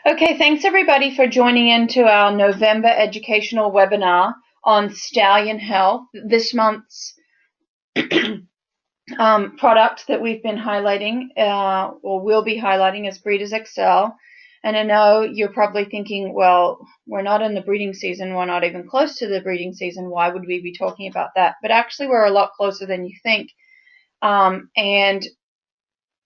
Okay, thanks everybody for joining into our November educational webinar on stallion health. This month's product that we've been highlighting or will be highlighting is Breeders Excel. And I know you're probably thinking, well, we're not in the breeding season. We're not even close to the breeding season. Why would we be talking about that? But actually, we're a lot closer than you think. And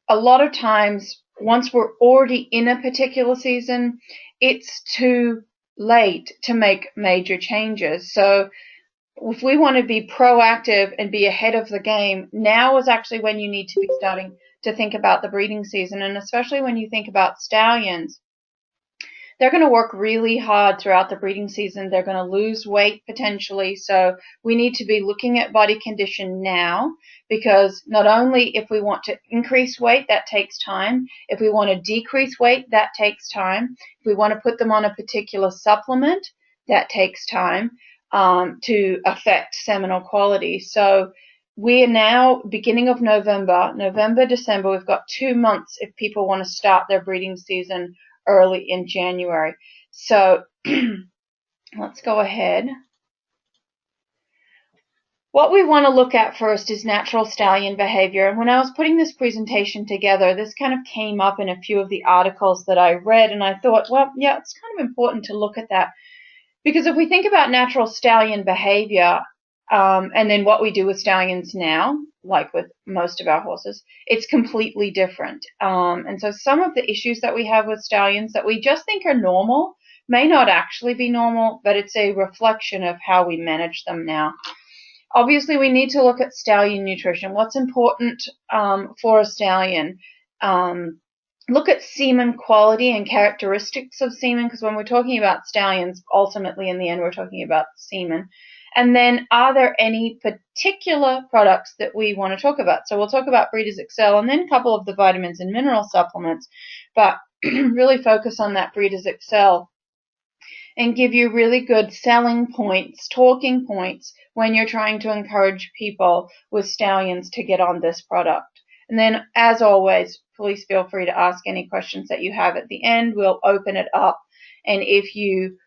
a lot of times, once we're already in a particular season, it's too late to make major changes. So if we want to be proactive and be ahead of the game, now is actually when you need to be starting to think about the breeding season. And especially when you think about stallions, they're going to work really hard throughout the breeding season. They're going to lose weight potentially. So we need to be looking at body condition now, because not only if we want to increase weight, that takes time. If we want to decrease weight, that takes time. If we want to put them on a particular supplement, that takes time to affect seminal quality. So we are now beginning of November, December. We've got 2 months if people want to start their breeding season early in January. So let's go ahead. What we want to look at first is natural stallion behavior. And when I was putting this presentation together, this kind of came up in a few of the articles that I read, and I thought, well, yeah, it's kind of important to look at that. Because if we think about natural stallion behavior, and then what we do with stallions now, like with most of our horses, it's completely different. And so some of the issues that we have with stallions that we just think are normal may not actually be normal, but it's a reflection of how we manage them now. Obviously, we need to look at stallion nutrition. What's important for a stallion? Look at semen quality and characteristics of semen, because when we're talking about stallions, ultimately in the end, we're talking about semen. And then, are there any particular products that we want to talk about? So we'll talk about Breeders Excel and then a couple of the vitamins and mineral supplements, but really focus on that Breeders Excel and give you really good selling points, talking points when you're trying to encourage people with stallions to get on this product. And then, as always, please feel free to ask any questions that you have at the end. We'll open it up. And if you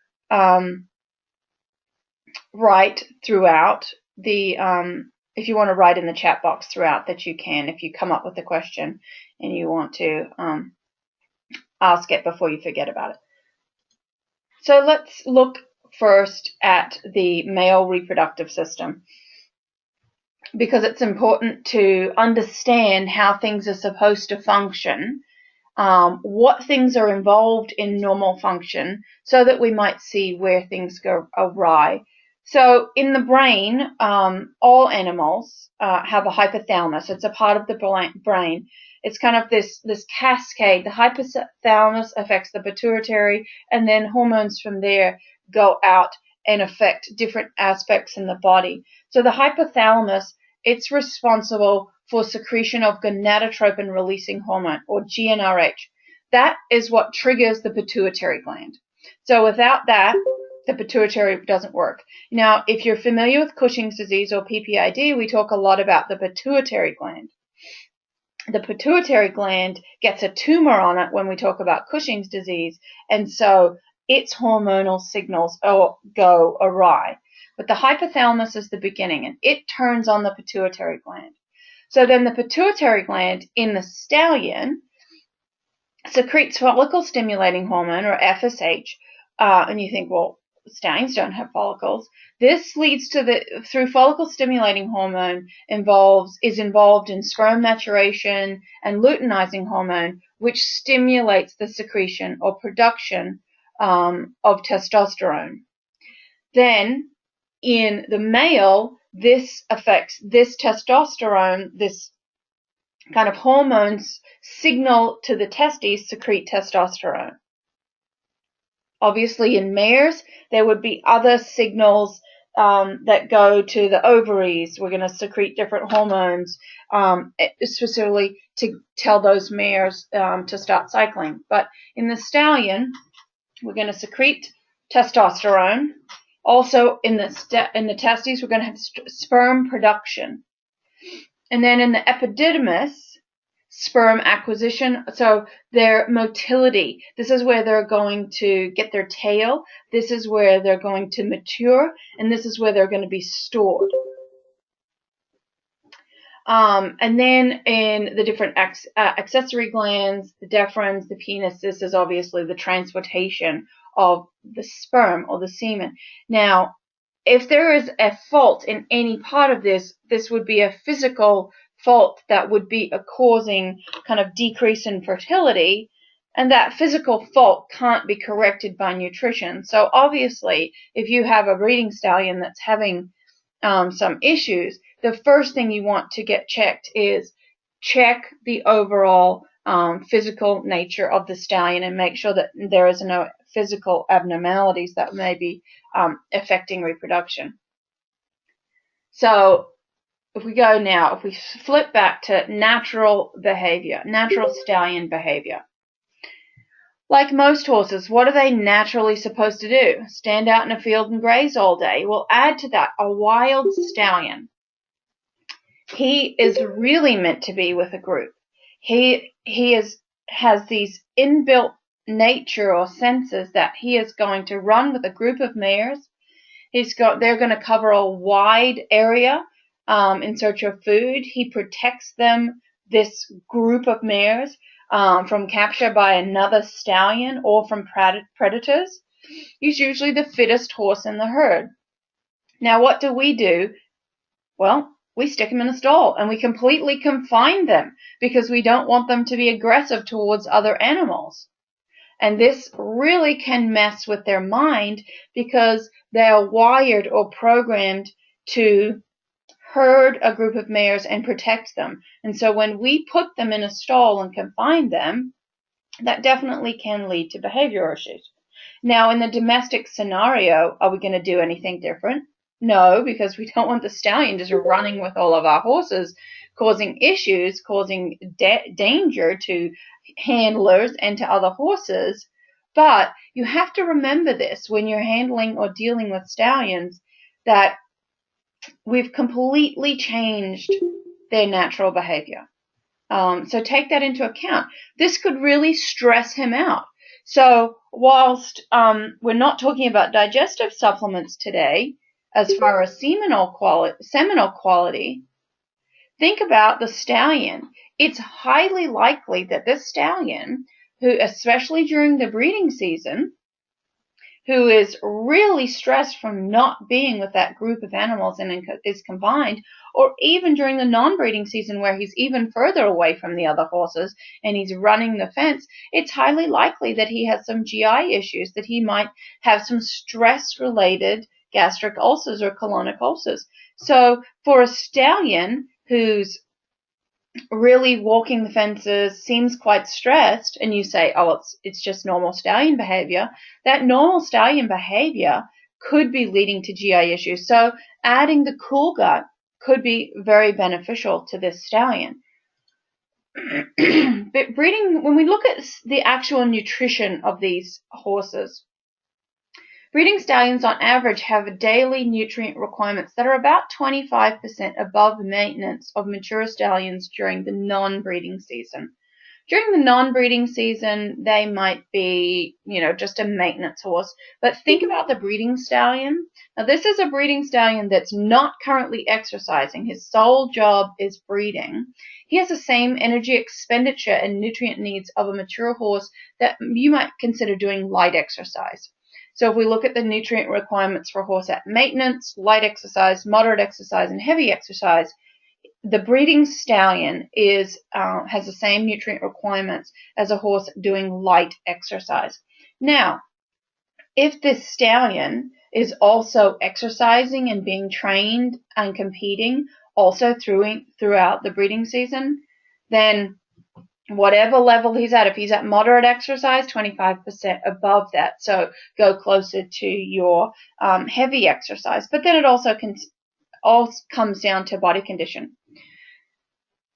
write throughout if you want to write in the chat box throughout, that you can, if you come up with a question and you want to ask it before you forget about it. So let's look first at the male reproductive system, because it's important to understand how things are supposed to function, what things are involved in normal function, so that we might see where things go awry. So in the brain, all animals have a hypothalamus. It's a part of the brain. It's kind of this cascade. The hypothalamus affects the pituitary, and then hormones from there go out and affect different aspects in the body. So the hypothalamus, it's responsible for secretion of gonadotropin-releasing hormone, or GnRH. That is what triggers the pituitary gland. So without that, the pituitary doesn't work. Now, if you're familiar with Cushing's disease or PPID, we talk a lot about the pituitary gland. The pituitary gland gets a tumor on it when we talk about Cushing's disease, and so its hormonal signals go awry. But the hypothalamus is the beginning, and it turns on the pituitary gland. So then the pituitary gland in the stallion secretes follicle-stimulating hormone, or FSH, and you think, well, stallions don't have follicles. This leads to through follicle-stimulating hormone is involved in sperm maturation and luteinizing hormone, which stimulates the secretion or production of testosterone. Then, in the male, this affects this testosterone, this kind of hormones signal to the testes secrete testosterone. Obviously, in mares, there would be other signals that go to the ovaries. We're going to secrete different hormones, specifically to tell those mares to start cycling. But in the stallion, we're going to secrete testosterone. Also, in the testes, we're going to have sperm production. And then in the epididymis, sperm acquisition, so their motility. This is where they're going to get their tail. This is where they're going to mature, and this is where they're going to be stored. And then in the different accessory glands, the deferens, the penis, this is obviously the transportation of the sperm or the semen. Now, if there is a fault in any part of this, this would be a physical fault that would be a causing kind of decrease in fertility, and that physical fault can't be corrected by nutrition. So obviously, if you have a breeding stallion that's having some issues, the first thing you want to get checked is check the overall physical nature of the stallion and make sure that there is no physical abnormalities that may be affecting reproduction. So if we flip back to natural behavior, natural stallion behavior. Like most horses, what are they naturally supposed to do? Stand out in a field and graze all day. Well, add to that a wild stallion. He is really meant to be with a group. He has these inbuilt nature or senses that he is going to run with a group of mares. They're going to cover a wide area in search of food. He protects them, this group of mares, from capture by another stallion or from predators. He's usually the fittest horse in the herd. Now, what do? Well, we stick them in a stall and we completely confine them because we don't want them to be aggressive towards other animals. And this really can mess with their mind because they are wired or programmed to herd a group of mares and protect them. And so when we put them in a stall and confine them, that definitely can lead to behavior issues. Now, in the domestic scenario, are we going to do anything different? No, because we don't want the stallion just running with all of our horses, causing issues, causing danger to handlers and to other horses. But you have to remember this when you're handling or dealing with stallions, that we've completely changed their natural behavior. So take that into account. This could really stress him out. So whilst we're not talking about digestive supplements today, as far as seminal quality, think about the stallion. It's highly likely that this stallion, who, especially during the breeding season, who is really stressed from not being with that group of animals and is combined, or even during the non-breeding season where he's even further away from the other horses and he's running the fence, it's highly likely that he has some GI issues, that he might have some stress-related gastric ulcers or colonic ulcers. So for a stallion who's really walking the fences, seems quite stressed, and you say, oh, it's just normal stallion behavior, that normal stallion behavior could be leading to GI issues. So adding the cool gut could be very beneficial to this stallion. But breeding, when we look at the actual nutrition of these horses, breeding stallions on average have daily nutrient requirements that are about 25% above the maintenance of mature stallions during the non-breeding season. During the non-breeding season, they might be, just a maintenance horse. But think about the breeding stallion. Now, this is a breeding stallion that's not currently exercising. His sole job is breeding. He has the same energy expenditure and nutrient needs of a mature horse that you might consider doing light exercise. So if we look at the nutrient requirements for a horse at maintenance, light exercise, moderate exercise, and heavy exercise, the breeding stallion has the same nutrient requirements as a horse doing light exercise. Now, if this stallion is also exercising and being trained and competing also throughout the breeding season, then whatever level he's at, if he's at moderate exercise, 25% above that. So go closer to your heavy exercise. But then it also comes down to body condition.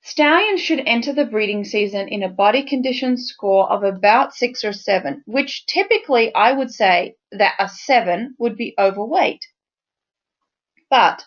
Stallions should enter the breeding season in a body condition score of about 6 or 7, which typically I would say that a 7 would be overweight. But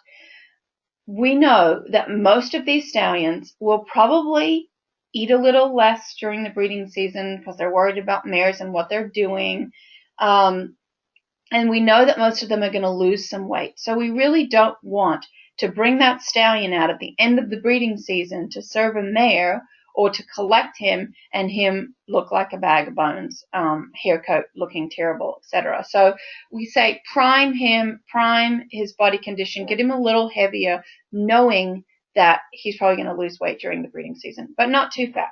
we know that most of these stallions will probably eat a little less during the breeding season because they're worried about mares and what they're doing. And we know that most of them are going to lose some weight. So we really don't want to bring that stallion out at the end of the breeding season to serve a mare or to collect him and him look like a bag of bones, hair coat looking terrible, etc. So we say prime him, prime his body condition, get him a little heavier, knowing that he's probably going to lose weight during the breeding season, but not too fat.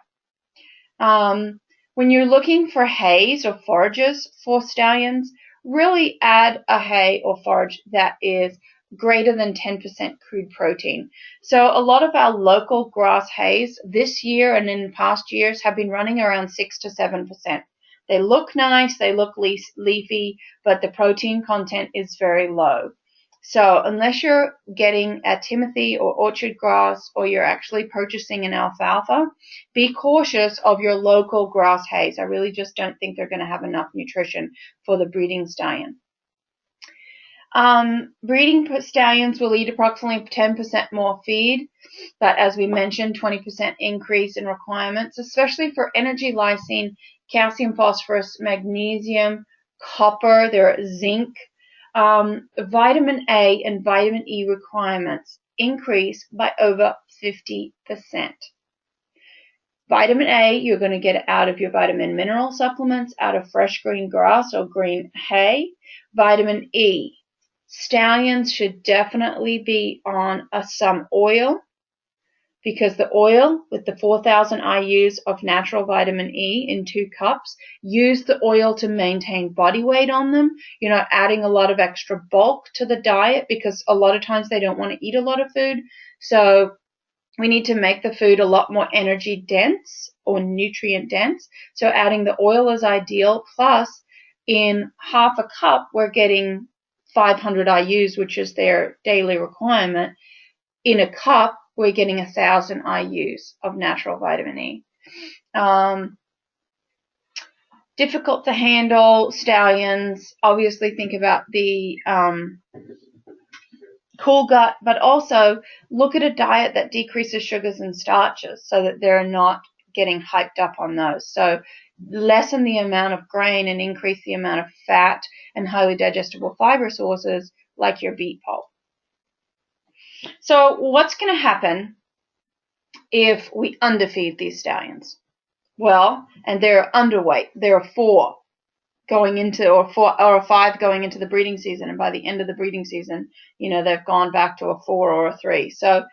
When you're looking for hays or forages for stallions, really add a hay or forage that is greater than 10% crude protein. So a lot of our local grass hays this year and in past years have been running around 6 to 7%. They look nice, they look leafy, but the protein content is very low. So unless you're getting a Timothy or orchard grass or you're actually purchasing an alfalfa, be cautious of your local grass hays. I really just don't think they're going to have enough nutrition for the breeding stallion. Breeding stallions will eat approximately 10% more feed, but as we mentioned, 20% increase in requirements, especially for energy, lysine, calcium, phosphorus, magnesium, copper, there are zinc. Vitamin A and vitamin E requirements increase by over 50%. Vitamin A, you're going to get out of your vitamin mineral supplements, out of fresh green grass or green hay. Vitamin E, stallions should definitely be on some oil, because the oil with the 4,000 IUs of natural vitamin E in 2 cups, use the oil to maintain body weight on them. You're not adding a lot of extra bulk to the diet because a lot of times they don't want to eat a lot of food. So we need to make the food a lot more energy dense or nutrient dense. So adding the oil is ideal. Plus, in half a cup, we're getting 500 IUs, which is their daily requirement. In a cup, we're getting 1,000 IUs of natural vitamin E. Difficult to handle stallions. Obviously, think about the cool gut, but also look at a diet that decreases sugars and starches so that they're not getting hyped up on those. So lessen the amount of grain and increase the amount of fat and highly digestible fiber sources like your beet pulp. So what's going to happen if we underfeed these stallions? Well, and they're underweight. There are 4 going into, or 5 going into the breeding season, and by the end of the breeding season, they've gone back to a 4 or a 3. So,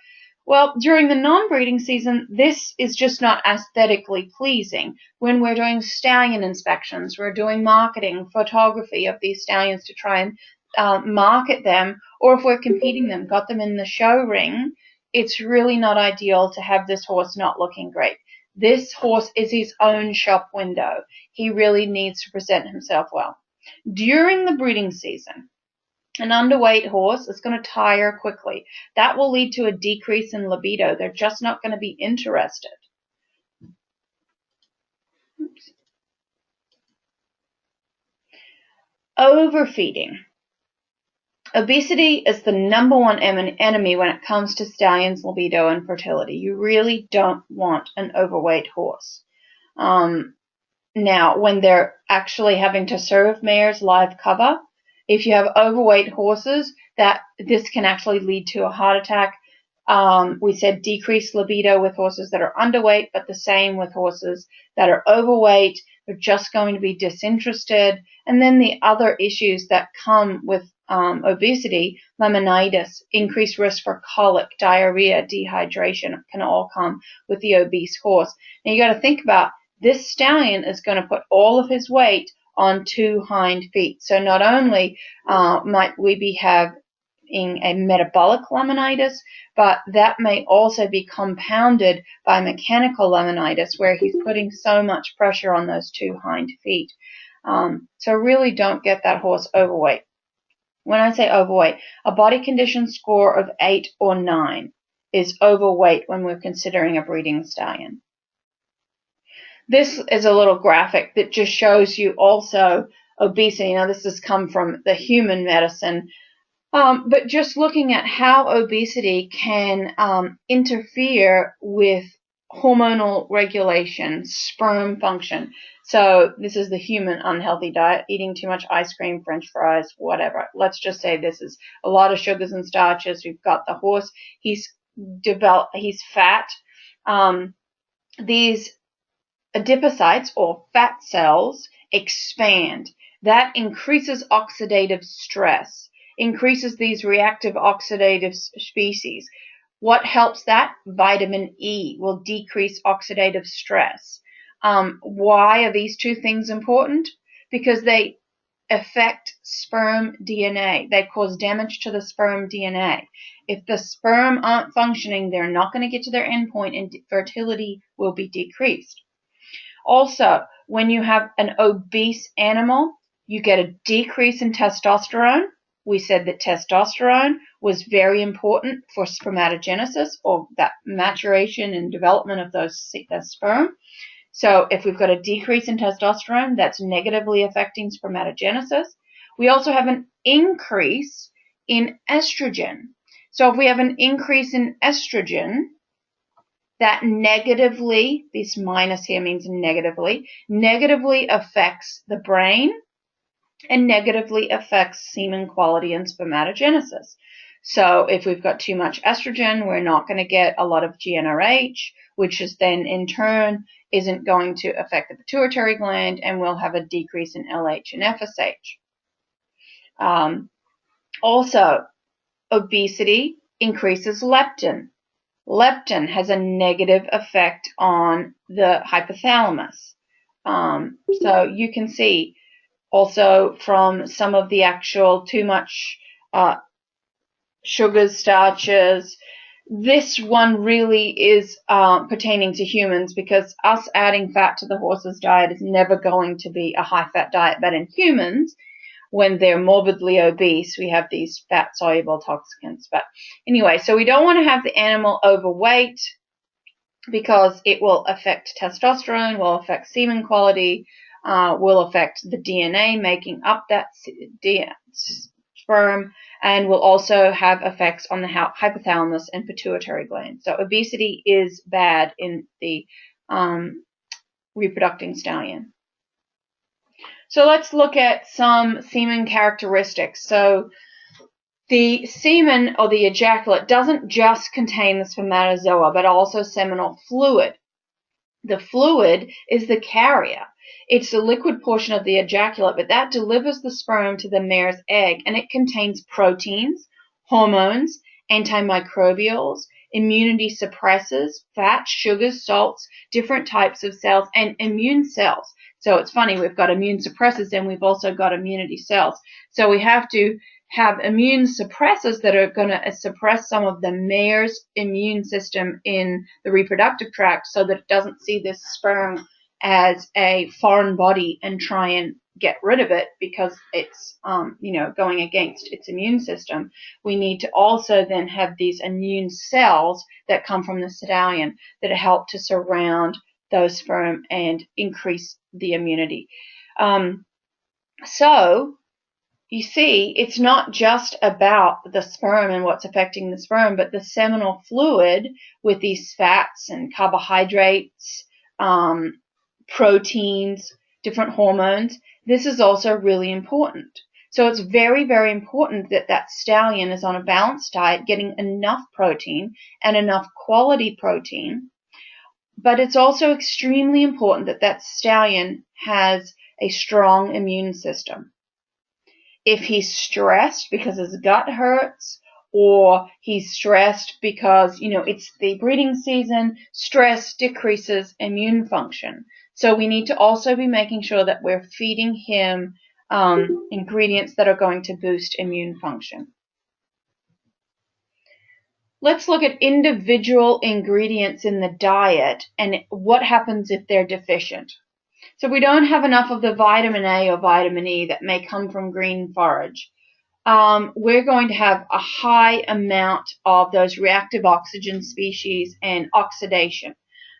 well, during the non-breeding season, this is just not aesthetically pleasing. When we're doing stallion inspections, we're doing marketing, photography of these stallions to try and market them, or if we're competing them, got them in the show ring, it's really not ideal to have this horse not looking great. This horse is his own shop window. He really needs to present himself well. During the breeding season, an underweight horse is going to tire quickly. That will lead to a decrease in libido. They're just not going to be interested. Oops. Overfeeding. Obesity is the #1 enemy when it comes to stallions' libido and fertility. You really don't want an overweight horse. Now, when they're actually having to serve mares live cover, if you have overweight horses, this can actually lead to a heart attack. We said decreased libido with horses that are underweight, but the same with horses that are overweight. They're just going to be disinterested. And then the other issues that come with obesity, laminitis, increased risk for colic, diarrhea, dehydration, can all come with the obese horse. Now you got to think about, this stallion is going to put all of his weight on 2 hind feet. So not only might we be having a metabolic laminitis, but that may also be compounded by mechanical laminitis, where he's putting so much pressure on those 2 hind feet. So really don't get that horse overweight. When I say overweight, a body condition score of 8 or 9 is overweight when we're considering a breeding stallion. This is a little graphic that just shows you also obesity. Now, this has come from the human medicine, but just looking at how obesity can interfere with hormonal regulation, sperm function. So this is the human unhealthy diet, eating too much ice cream, french fries, whatever. Let's just say this is a lot of sugars and starches. We've got the horse, he's fat. These adipocytes or fat cells expand. That increases oxidative stress, increases these reactive oxidative species. What helps that? Vitamin E will decrease oxidative stress. Why are these two things important? Because they affect sperm DNA. They cause damage to the sperm DNA. If the sperm aren't functioning, they're not going to get to their endpoint and fertility will be decreased. Also, when you have an obese animal, you get a decrease in testosterone. We said that testosterone was very important for spermatogenesis, or that maturation and development of the sperm. So if we've got a decrease in testosterone, that's negatively affecting spermatogenesis. We also have an increase in estrogen. So if we have an increase in estrogen, that negatively, this minus here means negatively affects the brain and negatively affects semen quality and spermatogenesis. So if we've got too much estrogen, we're not going to get a lot of GnRH, which is then in turn isn't going to affect the pituitary gland, and we'll have a decrease in LH and FSH. Also, obesity increases leptin. Leptin has a negative effect on the hypothalamus. So you can see also from some of the actual too much sugars, starches. This one really is pertaining to humans, because us adding fat to the horse's diet is never going to be a high-fat diet. But in humans, when they're morbidly obese, we have these fat-soluble toxicants. But anyway, so we don't want to have the animal overweight, because it will affect testosterone, will affect semen quality, will affect the DNA making up that sperm, and will also have effects on the hypothalamus and pituitary gland. So obesity is bad in the reproducing stallion. So let's look at some semen characteristics. So the semen, or the ejaculate, doesn't just contain the spermatozoa, but also seminal fluid. The fluid is the carrier. It's the liquid portion of the ejaculate, but that delivers the sperm to the mare's egg, and it contains proteins, hormones, antimicrobials, immunity suppressors, fats, sugars, salts, different types of cells, and immune cells. So it's funny, we've got immune suppressors and we've also got immunity cells. So we have to have immune suppressors that are going to suppress some of the mare's immune system in the reproductive tract, so that it doesn't see this sperm as a foreign body and try and get rid of it because it's going against its immune system. We need to also then have these immune cells that come from the stallion that help to surround those sperm and increase the immunity. So you see, it's not just about the sperm and what's affecting the sperm, but the seminal fluid with these fats and carbohydrates, proteins, different hormones. This is also really important. So it's very, very important that that stallion is on a balanced diet, getting enough protein and enough quality protein. But it's also extremely important that that stallion has a strong immune system. If he's stressed because his gut hurts, or he's stressed because, it's the breeding season, stress decreases immune function. So we need to also be making sure that we're feeding him ingredients that are going to boost immune function. Let's look at individual ingredients in the diet and what happens if they're deficient. So if we don't have enough of the vitamin A or vitamin E that may come from green forage, we're going to have a high amount of those reactive oxygen species and oxidation,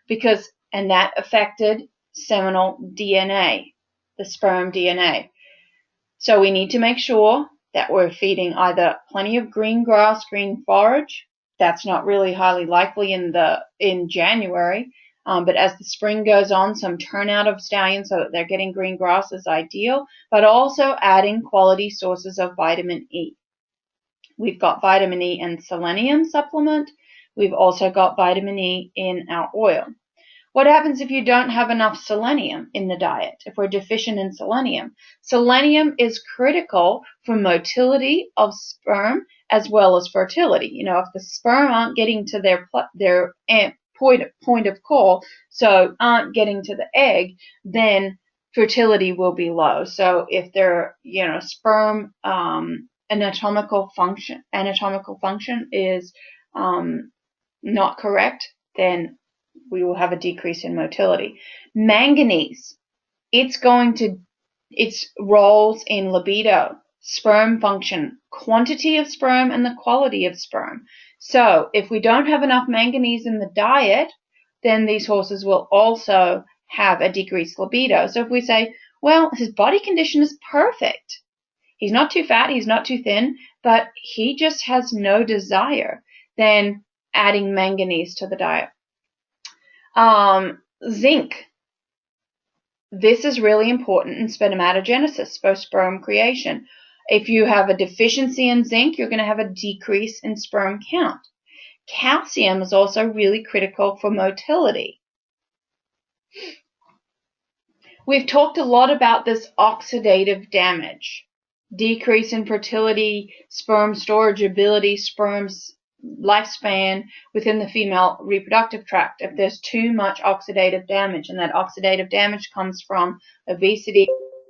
and that affected seminal DNA, the sperm DNA. So we need to make sure that we're feeding either plenty of green grass, green forage. That's not really highly likely in January. But as the spring goes on, some turnout of stallions so that they're getting green grass is ideal, but also adding quality sources of vitamin E. We've got vitamin E and selenium supplement. We've also got vitamin E in our oil. What happens if you don't have enough selenium in the diet, if we're deficient in selenium? Selenium is critical for motility of sperm as well as fertility. You know, if the sperm aren't getting to their point of call, so aren't getting to the egg, then fertility will be low. So if their, you know, sperm anatomical function is not correct, then we will have a decrease in motility. Manganese, its roles in libido, sperm function, quantity of sperm, and the quality of sperm. So if we don't have enough manganese in the diet, then these horses will also have a decreased libido. So if we say, well, his body condition is perfect. He's not too fat, he's not too thin, but he just has no desire, then adding manganese to the diet. Zinc. This is really important in spermatogenesis, for sperm creation. If you have a deficiency in zinc, you're going to have a decrease in sperm count. Calcium is also really critical for motility. We've talked a lot about this oxidative damage, decrease in fertility, sperm storage ability, sperm's lifespan within the female reproductive tract if there's too much oxidative damage. And that oxidative damage comes from obesity,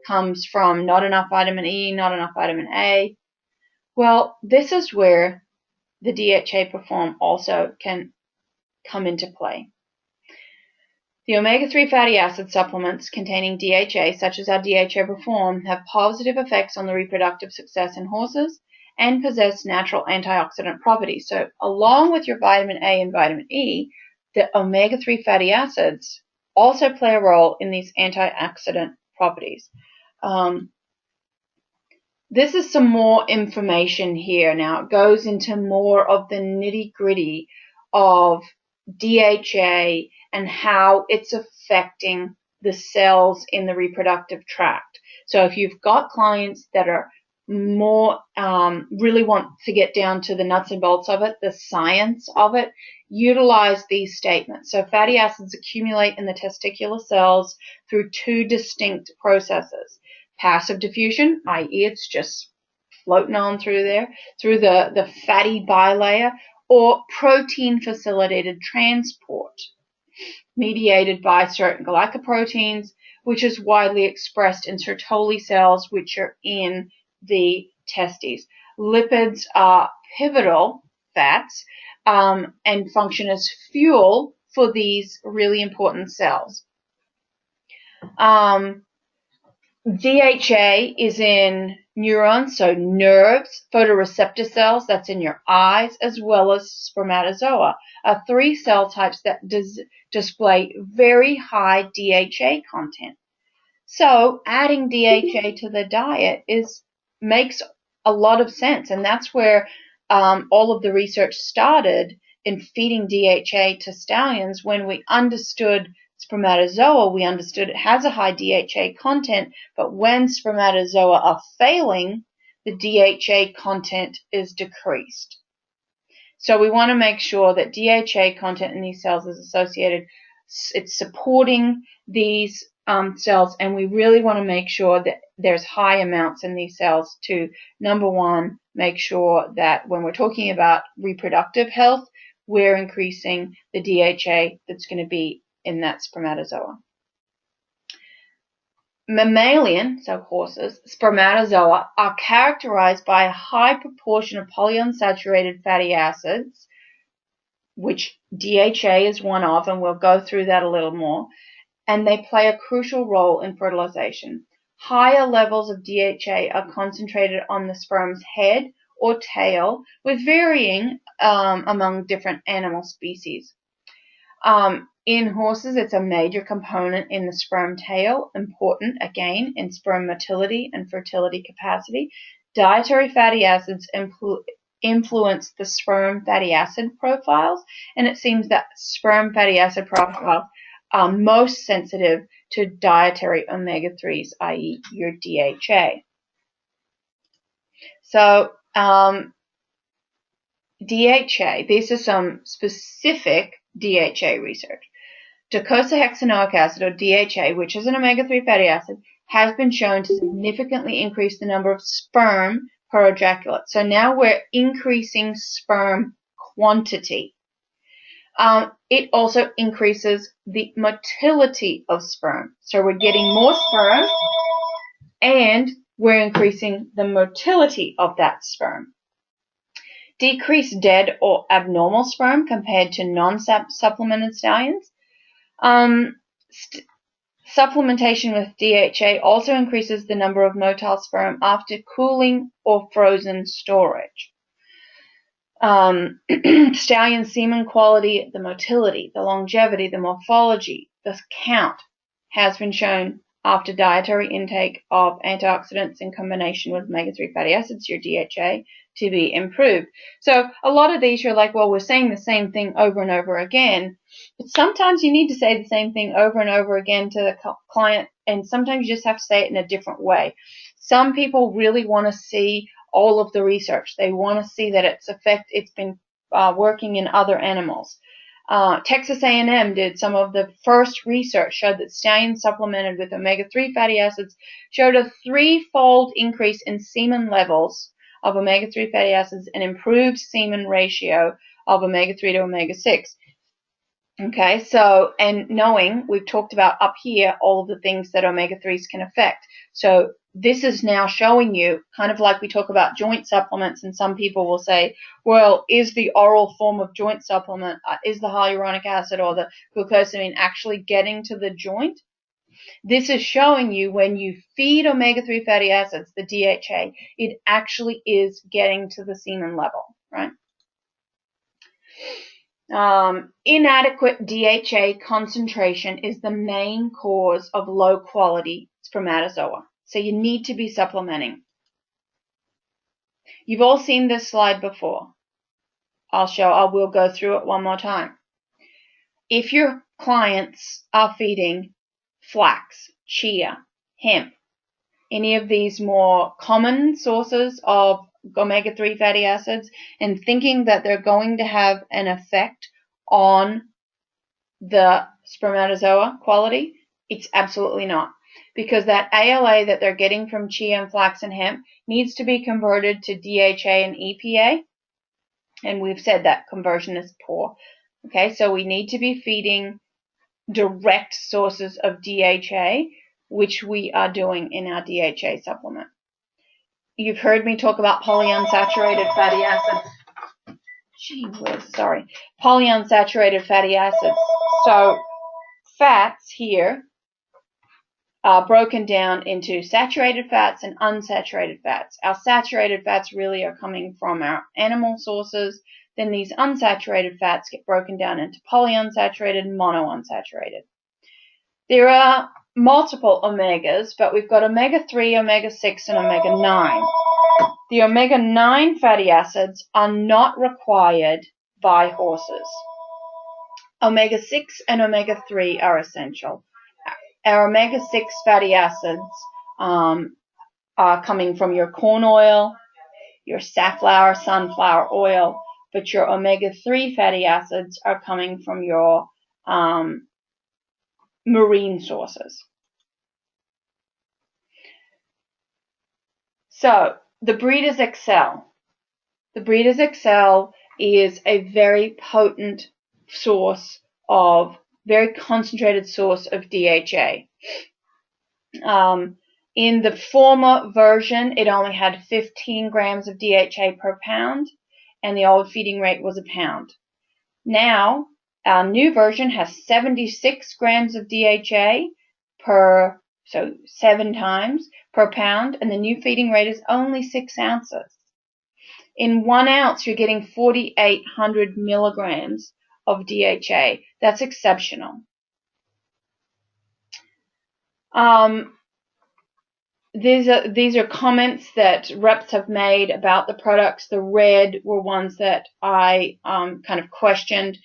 comes from not enough vitamin E, not enough vitamin A. Well, this is where the DHA Perform also can come into play. The omega-3 fatty acid supplements containing DHA, such as our DHA Perform, have positive effects on the reproductive success in horses and possess natural antioxidant properties. So along with your vitamin A and vitamin E, the omega-3 fatty acids also play a role in these antioxidant properties. This is some more information here. Now it goes into more of the nitty-gritty of DHA and how it's affecting the cells in the reproductive tract. So if you've got clients that are more really want to get down to the nuts and bolts of it, the science of it, utilize these statements. So fatty acids accumulate in the testicular cells through two distinct processes. Passive diffusion, i.e. it's just floating on through there, through the fatty bilayer, or protein-facilitated transport, mediated by certain glycoproteins, which is widely expressed in Sertoli cells, which are in the testes. Lipids are pivotal fats and function as fuel for these really important cells. DHA is in neurons, so nerves, photoreceptor cells, that's in your eyes, as well as spermatozoa, are three cell types that display very high DHA content. So adding DHA to the diet makes a lot of sense, and that's where all of the research started in feeding DHA to stallions. When we understood spermatozoa, we understood it has a high DHA content, but when spermatozoa are failing, the DHA content is decreased. So we want to make sure that DHA content in these cells is associated, it's supporting these cells, and we really want to make sure that there's high amounts in these cells to, number one, make sure that when we're talking about reproductive health, we're increasing the DHA that's going to be in that spermatozoa. Mammalian, so horses, spermatozoa are characterized by a high proportion of polyunsaturated fatty acids, which DHA is one of, and we'll go through that a little more, and they play a crucial role in fertilization. Higher levels of DHA are concentrated on the sperm's head or tail, with varying among different animal species. In horses, it's a major component in the sperm tail, important, again, in sperm motility and fertility capacity. Dietary fatty acids influence the sperm fatty acid profiles, and it seems that sperm fatty acid profiles are most sensitive to dietary omega-3s, i.e. your DHA. So DHA, these are some specific DHA research. Docosahexaenoic acid, or DHA, which is an omega-3 fatty acid, has been shown to significantly increase the number of sperm per ejaculate. So now we're increasing sperm quantity. It also increases the motility of sperm. So we're getting more sperm and we're increasing the motility of that sperm. Decreased dead or abnormal sperm compared to non-supplemented stallions. Supplementation with DHA also increases the number of motile sperm after cooling or frozen storage. Stallion semen quality, the motility, the longevity, the morphology, the count has been shown after dietary intake of antioxidants in combination with omega-3 fatty acids, your DHA, to be improved. So a lot of these you're like, well, we're saying the same thing over and over again, but sometimes you need to say the same thing over and over again to the client, and sometimes you just have to say it in a different way. Some people really want to see all of the research. They want to see that it's been working in other animals. Texas A&M did some of the first research, showed that stallions supplemented with omega-3 fatty acids showed a 3-fold increase in semen levels of omega-3 fatty acids and improved semen ratio of omega-3 to omega-6. Okay, so, and knowing, we've talked about up here all of the things that omega-3s can affect. So this is now showing you, kind of like we talk about joint supplements, and some people will say, well, is the oral form of joint supplement, is the hyaluronic acid or the glucosamine actually getting to the joint? This is showing you when you feed omega-3 fatty acids, the DHA, it actually is getting to the semen level, right? Inadequate DHA concentration is the main cause of low quality spermatozoa. So you need to be supplementing. You've all seen this slide before. I will go through it one more time. If your clients are feeding flax, chia, hemp, any of these more common sources of omega-3 fatty acids, and thinking that they're going to have an effect on the spermatozoa quality, it's absolutely not. Because that ALA that they're getting from chia and flax and hemp needs to be converted to DHA and EPA, and we've said that conversion is poor. Okay, so we need to be feeding direct sources of DHA, which we are doing in our DHA supplement. You've heard me talk about polyunsaturated fatty acids. Gee whiz, sorry. Polyunsaturated fatty acids. So fats here are broken down into saturated fats and unsaturated fats. Our saturated fats really are coming from our animal sources. Then these unsaturated fats get broken down into polyunsaturated and monounsaturated. There are multiple omegas, but we've got omega-3, omega-6, and omega-9. The omega-9 fatty acids are not required by horses. Omega-6 and omega-3 are essential. Our omega-6 fatty acids are coming from your corn oil, your safflower, sunflower oil, but your omega-3 fatty acids are coming from your marine sources. So, the Breeders' Excel. The Breeders' Excel is a very potent source of, very concentrated source of DHA. In the former version, it only had 15 grams of DHA per pound, and the old feeding rate was a pound. Now, our new version has 76 grams of DHA so 7 times per pound, and the new feeding rate is only 6 ounces. In 1 ounce, you're getting 4,800 milligrams of DHA. That's exceptional. These are comments that reps have made about the products. The red were ones that I kind of questioned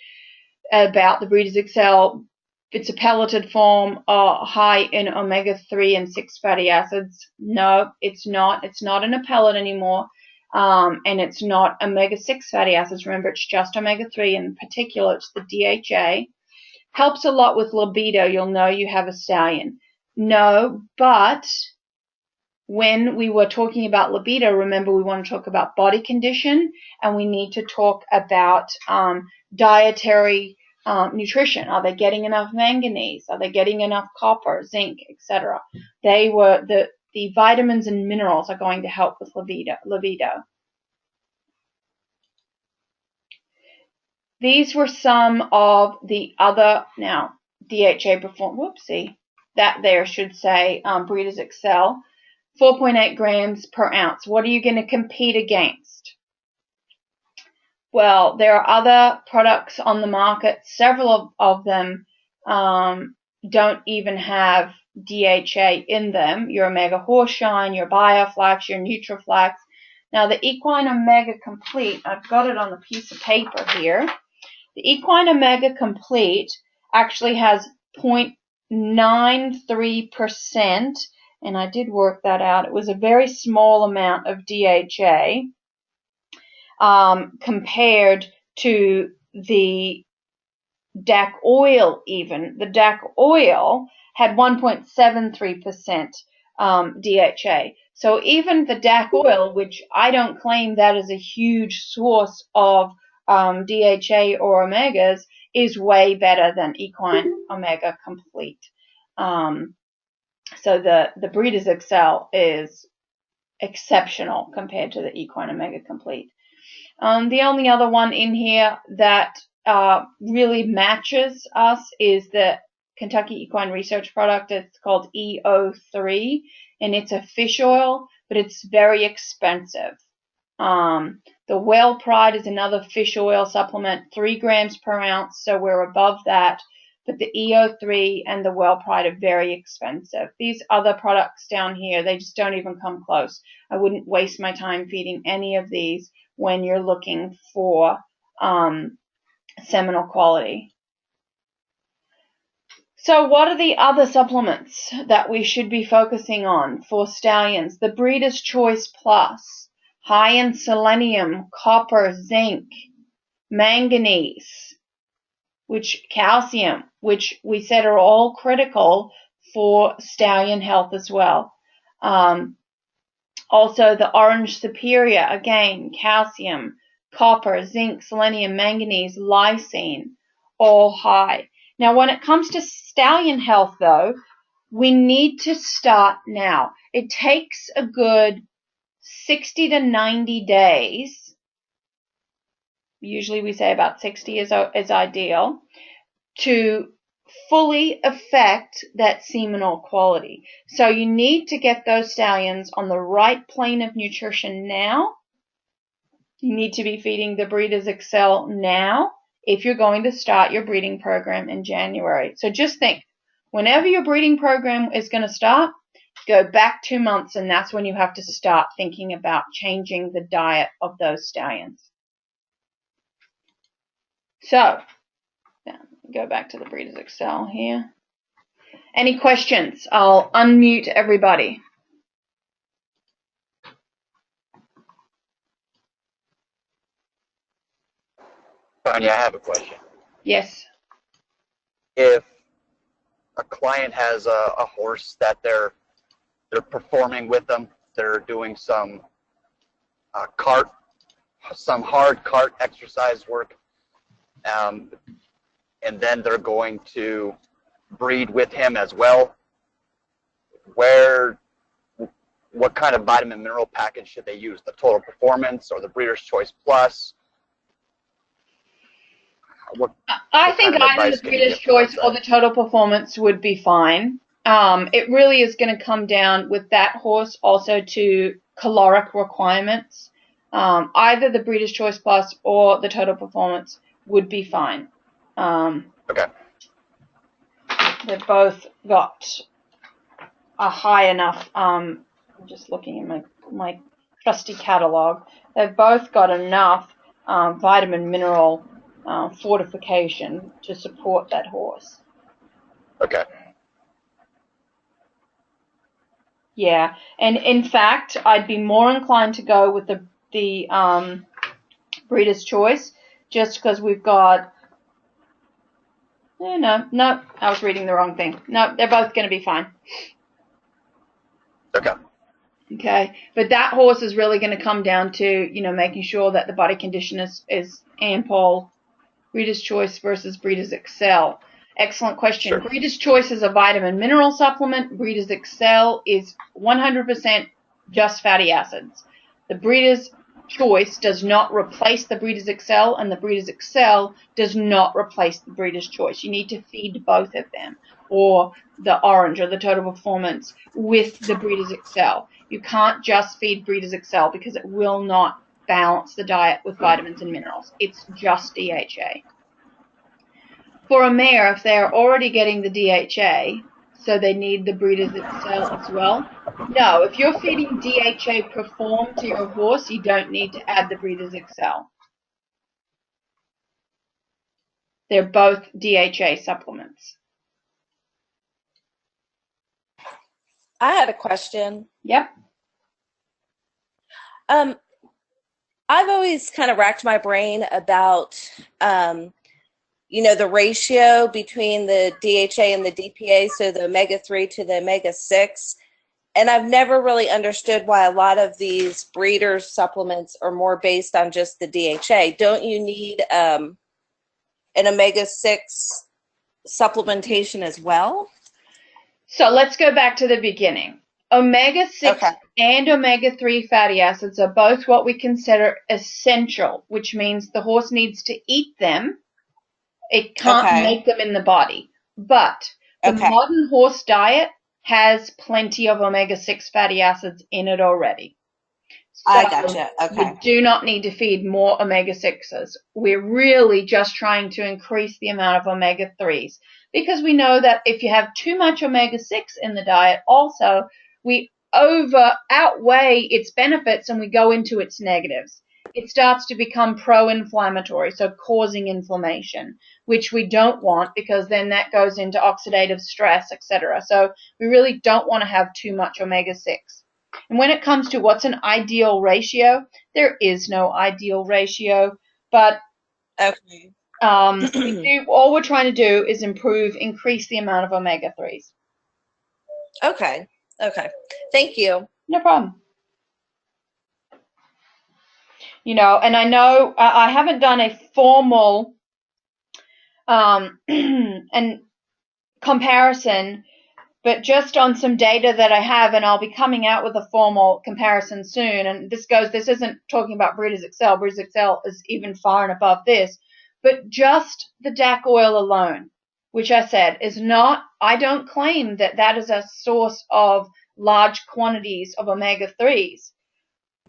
about the Breeders' Excel. if it's a pelleted form, high in omega-3 and 6 fatty acids. No, it's not. It's not in a pellet anymore. And it's not omega-6 fatty acids. Remember, it's just omega-3. In particular, it's the DHA. Helps a lot with libido. You'll know you have a stallion. No, but when we were talking about libido, remember we want to talk about body condition, and we need to talk about dietary nutrition. Are they getting enough manganese? Are they getting enough copper, zinc, etc.? They were the vitamins and minerals are going to help with libido. These were some of the other, now DHA perform, whoopsie, that there should say Breeders Excel, 4.8 grams per ounce. What are you going to compete against? Well, there are other products on the market. Several of them don't even have DHA in them. Your Omega Horseshine, your Bioflax, your Nutraflax. Now, the Equine Omega Complete, I've got it on a piece of paper here. The Equine Omega Complete actually has 0.93%, and I did work that out. It was a very small amount of DHA compared to the DAC oil even. The DAC oil had 1.73% DHA. So even the DAC oil, which I don't claim that is a huge source of DHA or omegas, is way better than Equine Omega Complete. So the Breeders Excel is exceptional compared to the Equine Omega Complete. The only other one in here that really matches us is the Kentucky Equine Research product. It's called EO3, and it's a fish oil, but it's very expensive. The Whale Pride is another fish oil supplement, 3 grams per ounce, so we're above that. But the EO3 and the Whale Pride are very expensive. These other products down here, they just don't even come close. I wouldn't waste my time feeding any of these when you're looking for seminal quality. So what are the other supplements that we should be focusing on for stallions? The Breeders' Choice Plus, high in selenium, copper, zinc, manganese, calcium, which we said are all critical for stallion health as well. Also the Orange Superior, again, calcium, copper, zinc, selenium, manganese, lysine, all high. Now, when it comes to stallion health, though, we need to start now. It takes a good 60 to 90 days. Usually we say about 60 is ideal, to fully affect that seminal quality. So you need to get those stallions on the right plane of nutrition now. You need to be feeding the Breeders Excel now if you're going to start your breeding program in January. So just think, whenever your breeding program is going to start, go back 2 months, and that's when you have to start thinking about changing the diet of those stallions. So, go back to the Breeders Excel here. Any questions? I'll unmute everybody. Tanya, I have a question. Yes. If a client has a horse that they're performing with them, they're doing some hard cart exercise work, and then they're going to breed with him as well, what kind of vitamin mineral package should they use? The Total Performance or the Breeders' Choice Plus? I think either the Breeders' Choice or the Total Performance would be fine. It really is going to come down with that horse also to caloric requirements. Either the Breeders' Choice Plus or the Total Performance would be fine. Okay. They've both got a high enough, I'm just looking at my trusty catalog. They've both got enough vitamin mineral fortification to support that horse. Okay. Yeah, and in fact, I'd be more inclined to go with the Breeder's Choice, just because we've got. No, I was reading the wrong thing. No, they're both going to be fine. Okay. Okay, but that horse is really going to come down to, making sure that the body condition is ample. Breeder's Choice versus Breeder's Excel. Excellent question. Sure. Breeder's Choice is a vitamin mineral supplement. Breeder's Excel is 100% just fatty acids. The Breeder's Choice does not replace the Breeder's Excel, and the Breeder's Excel does not replace the Breeder's Choice. You need to feed both of them, or the Orange or the Total Performance, with the Breeder's Excel. You can't just feed Breeder's Excel because it will not balance the diet with vitamins and minerals. It's just DHA. For a mare, if they are already getting the DHA, so they need the Breeder's Excel as well. No, if you're feeding DHA Perform to your horse, you don't need to add the Breeder's Excel. They're both DHA supplements. I had a question. Yep. I've always kind of racked my brain about, the ratio between the DHA and the DPA, so the omega-3 to the omega-6. And I've never really understood why a lot of these breeder supplements are more based on just the DHA. Don't you need an omega-6 supplementation as well? So let's go back to the beginning. Omega-6 and omega-3 fatty acids are both what we consider essential, which means the horse needs to eat them. It can't make them in the body. But the modern horse diet has plenty of omega-6 fatty acids in it already. So I gotcha. Okay. We do not need to feed more omega-6s. We're really just trying to increase the amount of omega-3s, because we know that if you have too much omega-6 in the diet, also we outweigh its benefits and we go into its negatives. It starts to become pro-inflammatory, so causing inflammation, which we don't want, because then that goes into oxidative stress, etc. So we really don't want to have too much omega-6. And when it comes to what's an ideal ratio, there is no ideal ratio, but all we're trying to do is increase the amount of omega-3s. Okay. Thank you. No problem. And I know I haven't done a formal and comparison, but just on some data that I have, and I'll be coming out with a formal comparison soon. And this isn't talking about Breeder's Excel. Breeder's Excel is even far and above this, but just the DAC oil alone, which I said is not, I don't claim that is a source of large quantities of omega-3s.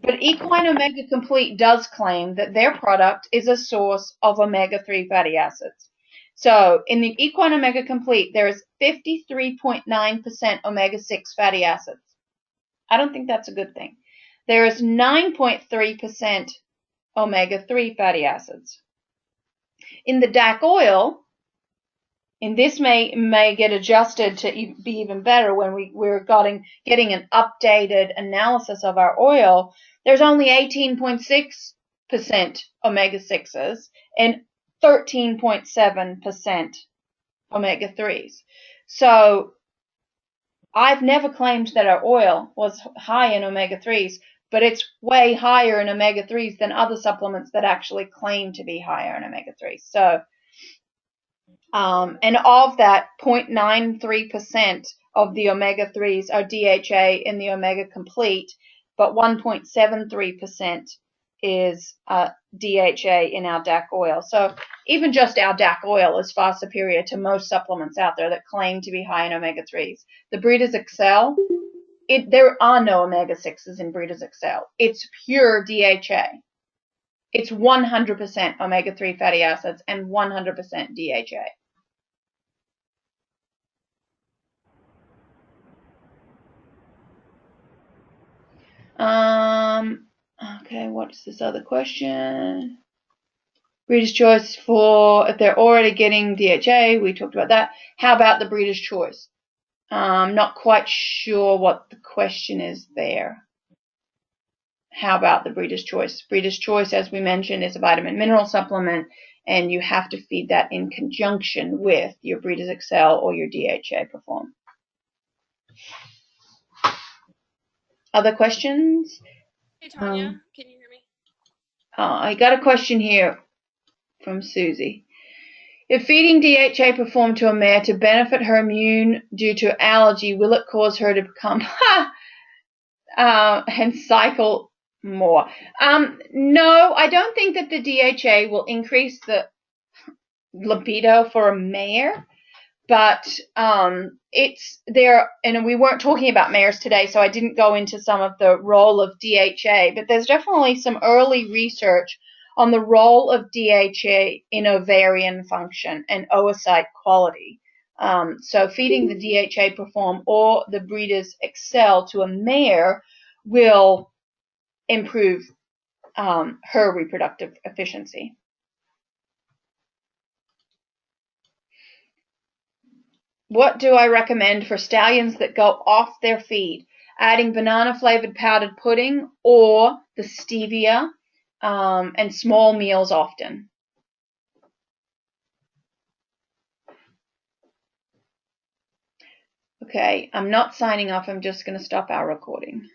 But Equine Omega Complete does claim that their product is a source of omega-3 fatty acids. So in the Equine Omega Complete, there is 53.9% omega-6 fatty acids. I don't think that's a good thing. There is 9.3% omega-3 fatty acids. In the DAC oil, and this may get adjusted to be even better when we're getting an updated analysis of our oil, there's only 18.6% omega-6s and 13.7% omega-3s. So I've never claimed that our oil was high in omega-3s, but it's way higher in omega-3s than other supplements that actually claim to be higher in omega-3s. So, and of that, 0.93% of the omega-3s are DHA in the Omega Complete, but 1.73% is DHA in our DAC oil. So even just our DAC oil is far superior to most supplements out there that claim to be high in omega-3s. The Breeder's Excel, there are no omega-6s in Breeder's Excel. It's pure DHA. It's 100% omega-3 fatty acids and 100% DHA. Okay, what's this other question? Breeder's choice for if they're already getting DHA. We talked about that. How about the breeder's choice? Not quite sure what the question is there. How about the breeder's choice? Breeder's choice, as we mentioned, is a vitamin mineral supplement, and you have to feed that in conjunction with your Breeder's Excel or your DHA Perform. Other questions? Hey, Tanya, can you hear me? I got a question here from Susie. If feeding DHA Perform to a mare to benefit her immune due to allergy, will it cause her to become and cycle more? No, I don't think that the DHA will increase the libido for a mare, but it's there, and we weren't talking about mares today, so I didn't go into some of the role of DHA, but there's definitely some early research on the role of DHA in ovarian function and oocyte quality. So feeding the DHA Perform or the Breeder's Excel to a mare will improve her reproductive efficiency. What do I recommend for stallions that go off their feed? Adding banana-flavored powdered pudding or the stevia and small meals often. Okay, I'm not signing off. I'm just going to stop our recording.